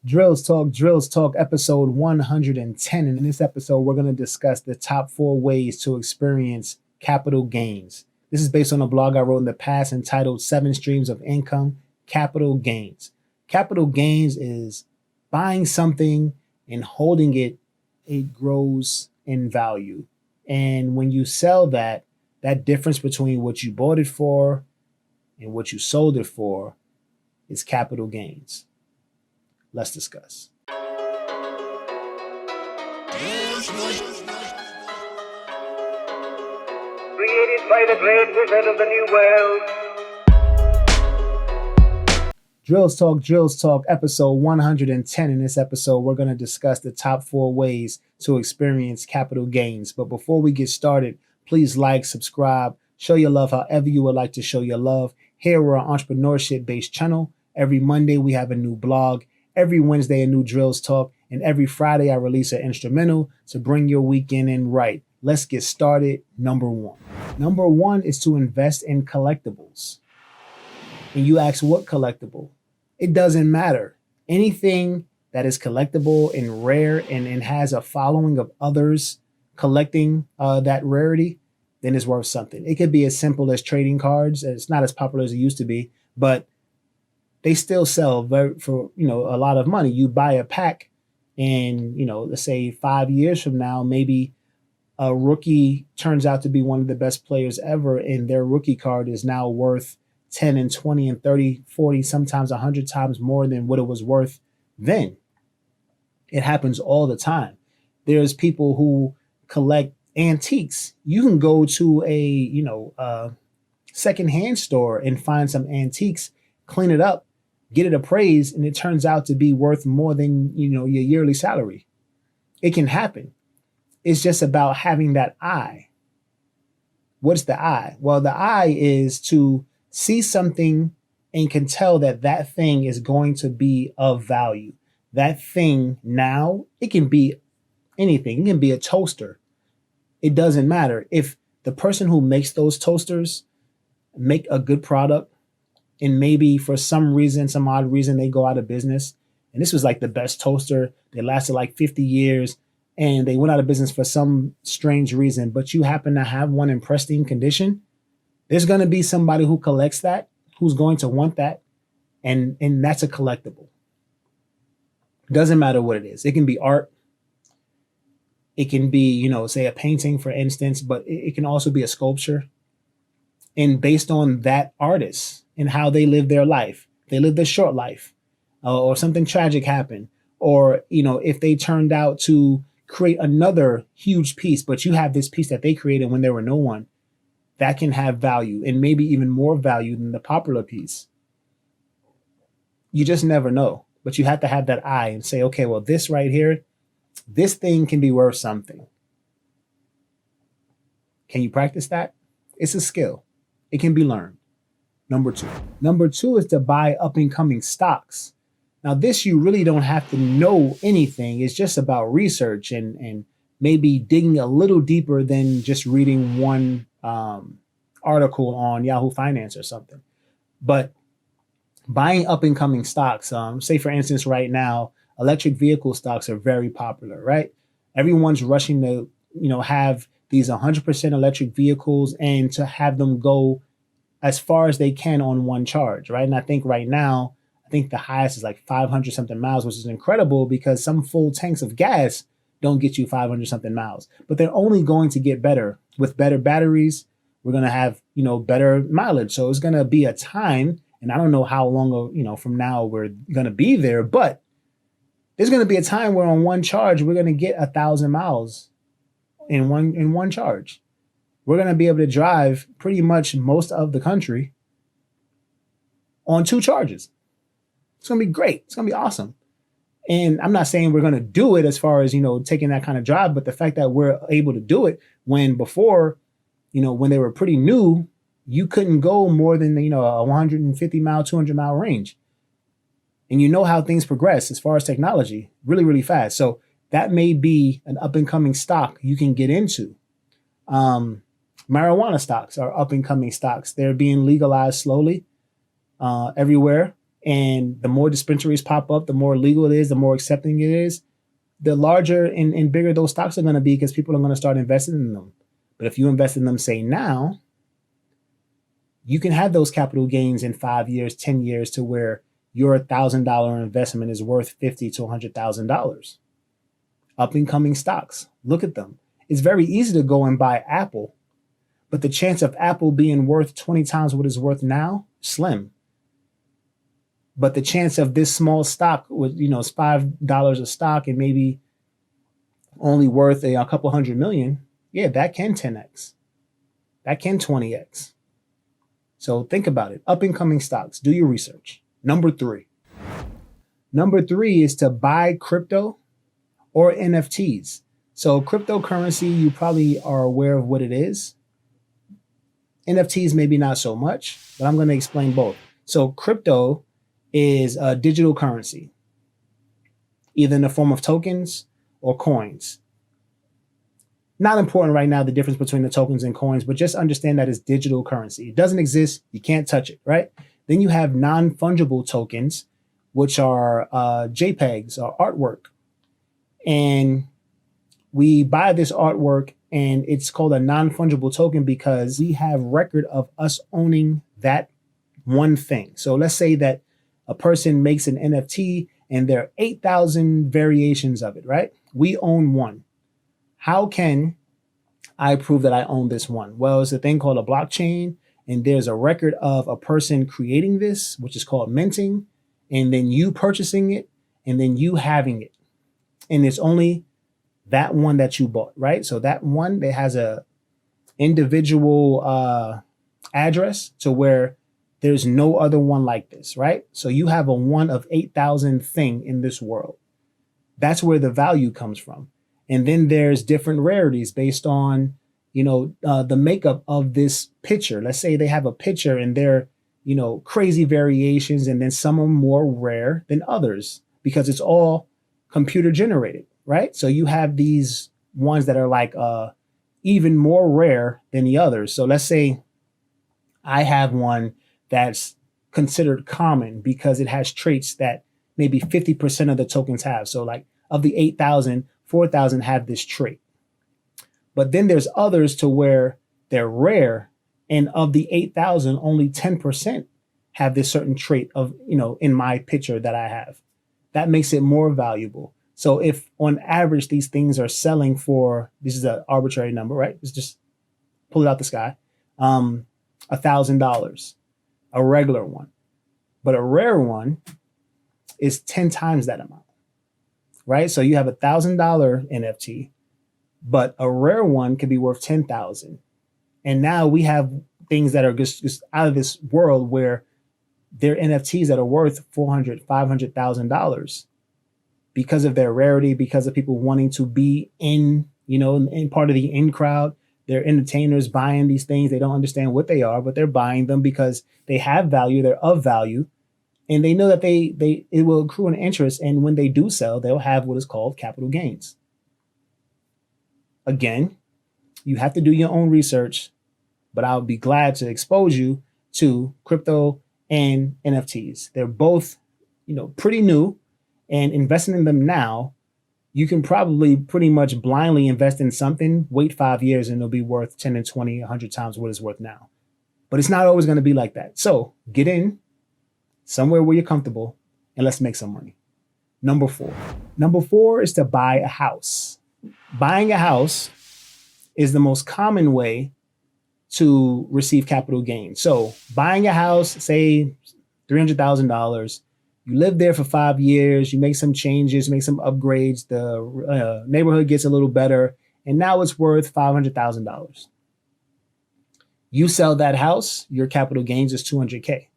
Drills Talk, episode 110. And in this episode, we're going to discuss the top 4 ways to experience capital gains. This is based on a blog I wrote in the past entitled 7 Streams of Income, Capital Gains. Capital gains is buying something and holding it, it grows in value. And when you sell that, that difference between what you bought it for and what you sold it for is capital gains. Let's discuss. Created by the great wizard of the new world. Drills Talk, episode 110. In this episode, we're going to discuss the top 4 ways to experience capital gains. But before we get started, please like, subscribe, show your love however you would like to show your love. Here we're an entrepreneurship-based channel. Every Monday, we have a new blog. Every Wednesday, a new Drills Talk. And every Friday, I release an instrumental to bring your weekend in right. Let's get started. Number 1. Number 1 is to invest in collectibles. And you ask, what collectible? It doesn't matter. Anything that is collectible and rare and has a following of others collecting that rarity, then it's worth something. It could be as simple as trading cards. It's not as popular as it used to be, but they still sell for a lot of money. You buy a pack and, let's say 5 years from now, maybe a rookie turns out to be one of the best players ever, and their rookie card is now worth 10 and 20 and 30, 40, sometimes 100 times more than what it was worth then. It happens all the time. There's people who collect antiques. You can go to a secondhand store and find some antiques, clean it up, get it appraised, and it turns out to be worth more than your yearly salary. It can happen. It's just about having that eye. What's the eye? Well, the eye is to see something and can tell that that thing is going to be of value. That thing now, it can be anything. It can be a toaster. It doesn't matter. If the person who makes those toasters make a good product and maybe for some reason, some odd reason, they go out of business, and this was like the best toaster, they lasted like 50 years and they went out of business for some strange reason, but you happen to have one in pristine condition, there's going to be somebody who collects that, who's going to want that, and that's a collectible. Doesn't matter what it is. It can be art. It can be, say a painting, for instance, but it can also be a sculpture. And based on that artist and how they live their life, they live their short life, or something tragic happened, or, if they turned out to create another huge piece, but you have this piece that they created when there were no one, that can have value and maybe even more value than the popular piece. You just never know, but you have to have that eye and say, okay, well, this right here, this thing can be worth something. Can you practice that? It's a skill. It can be learned. Number 2. Number 2 is to buy up and coming stocks. Now, this, you really don't have to know anything. It's just about research and maybe digging a little deeper than just reading one article on Yahoo Finance or something. But buying up and coming stocks, say for instance, right now, electric vehicle stocks are very popular, right? Everyone's rushing to, have these 100% electric vehicles and to have them go as far as they can on one charge, right? And I think right now, the highest is like 500 something miles, which is incredible because some full tanks of gas don't get you 500 something miles, but they're only going to get better with better batteries. We're going to have, better mileage. So it's going to be a time, and I don't know how long, from now we're going to be there, but there's going to be a time where on one charge, we're going to get 1,000 miles in one charge. We're going to be able to drive pretty much most of the country on 2 charges. It's going to be great. It's going to be awesome. And I'm not saying we're going to do it as far as, taking that kind of drive, but the fact that we're able to do it when before, when they were pretty new, you couldn't go more than, a 150 mile, 200 mile range. And you know how things progress as far as technology really, really fast. So that may be an up and coming stock you can get into. Marijuana stocks are up and coming stocks. They're being legalized slowly everywhere. And the more dispensaries pop up, the more legal it is, the more accepting it is, the larger and bigger those stocks are going to be because people are going to start investing in them. But if you invest in them, say now, you can have those capital gains in 5 years, 10 years to where your $1,000 investment is worth $50,000 to $100,000. Up and coming stocks, look at them. It's very easy to go and buy Apple, but the chance of Apple being worth 20 times what it's worth now, slim. But the chance of this small stock with, it's $5 a stock and maybe only worth a couple hundred million, yeah, that can 10x. That can 20x. So think about it. Up and coming stocks, do your research. Number three is to buy crypto or NFTs. So cryptocurrency, you probably are aware of what it is. NFTs, maybe not so much, but I'm going to explain both. So crypto is a digital currency, either in the form of tokens or coins. Not important right now, the difference between the tokens and coins, but just understand that it's digital currency. It doesn't exist. You can't touch it, right? Then you have non-fungible tokens, which are JPEGs or artwork. And we buy this artwork and it's called a non-fungible token because we have record of us owning that one thing. So let's say that a person makes an NFT and there are 8,000 variations of it, right? We own one. How can I prove that I own this one? Well, it's a thing called a blockchain, and there's a record of a person creating this, which is called minting, and then you purchasing it, and then you having it. And it's only that one that you bought, right? So that one, it has a individual address to where there's no other one like this, right? So you have a one of 8,000 thing in this world. That's where the value comes from. And then there's different rarities based on, the makeup of this picture. Let's say they have a picture and they're, crazy variations, and then some are more rare than others because it's all computer generated, right? So you have these ones that are like even more rare than the others. So let's say I have one that's considered common because it has traits that maybe 50% of the tokens have. So like of the 8,000, 4,000 have this trait. But then there's others to where they're rare, and of the 8,000, only 10% have this certain trait of, in my picture that I have. That makes it more valuable. So if on average these things are selling for, this is an arbitrary number, right? Let's just pull it out the sky, $1,000, a regular one. But a rare one is 10 times that amount, right? So you have $1,000 NFT, but a rare one could be worth 10,000. And now we have things that are just out of this world where they're NFTs that are worth $400,000, $500,000 because of their rarity, because of people wanting to be in part of the in crowd. They're entertainers buying these things. They don't understand what they are, but they're buying them because they have value. They're of value. And they know that it will accrue an interest. And when they do sell, they'll have what is called capital gains. Again, you have to do your own research, but I'll be glad to expose you to crypto and NFTs. They're both, pretty new, and investing in them now, you can probably pretty much blindly invest in something, wait 5 years, and it'll be worth 10 and 20, 100 times what it's worth now. But it's not always going to be like that. So get in somewhere where you're comfortable and let's make some money. Number four is to buy a house. Buying a house is the most common way to receive capital gains. So buying a house, say $300,000, you live there for 5 years, you make some changes, make some upgrades, the neighborhood gets a little better, and now it's worth $500,000. You sell that house, your capital gains is $200K.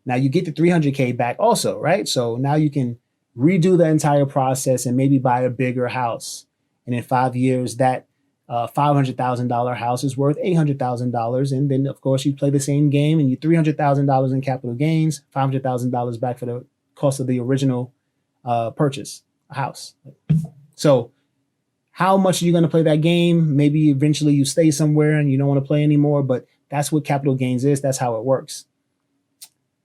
Now you get the $300K back also, right? So now you can redo the entire process and maybe buy a bigger house. And in 5 years, that $500,000 house is worth $800,000. And then, of course, you play the same game and you $300,000 in capital gains, $500,000 back for the cost of the original purchase, a house. So how much are you going to play that game? Maybe eventually you stay somewhere and you don't want to play anymore, but that's what capital gains is. That's how it works.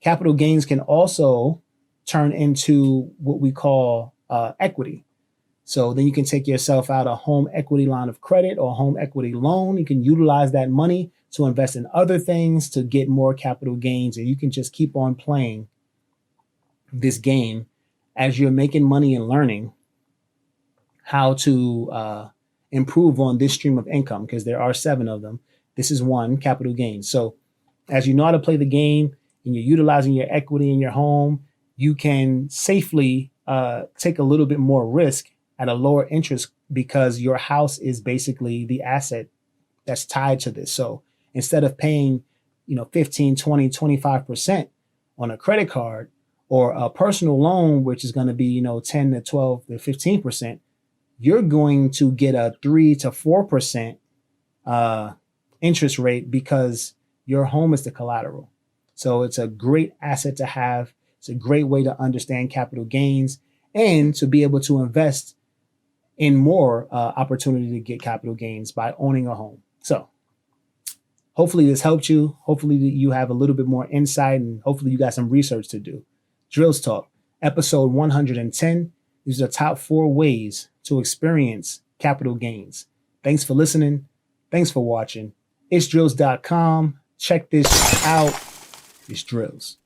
Capital gains can also turn into what we call equity. So then you can take yourself out a home equity line of credit or a home equity loan. You can utilize that money to invest in other things to get more capital gains. And you can just keep on playing this game as you're making money and learning how to improve on this stream of income, because there are 7 of them. This is one, capital gains. So as you know how to play the game and you're utilizing your equity in your home, you can safely take a little bit more risk at a lower interest because your house is basically the asset that's tied to this. So instead of paying, 15, 20, 25% on a credit card or a personal loan, which is going to be, 10 to 12 to 15%, you're going to get a 3 to 4% interest rate because your home is the collateral. So it's a great asset to have. It's a great way to understand capital gains and to be able to invest in more opportunity to get capital gains by owning a home. So hopefully this helped you. Hopefully you have a little bit more insight, and hopefully you got some research to do. Drills Talk, episode 110. These are the top 4 ways to experience capital gains. Thanks for listening. Thanks for watching. It's drills.com. Check this out. It's Drills.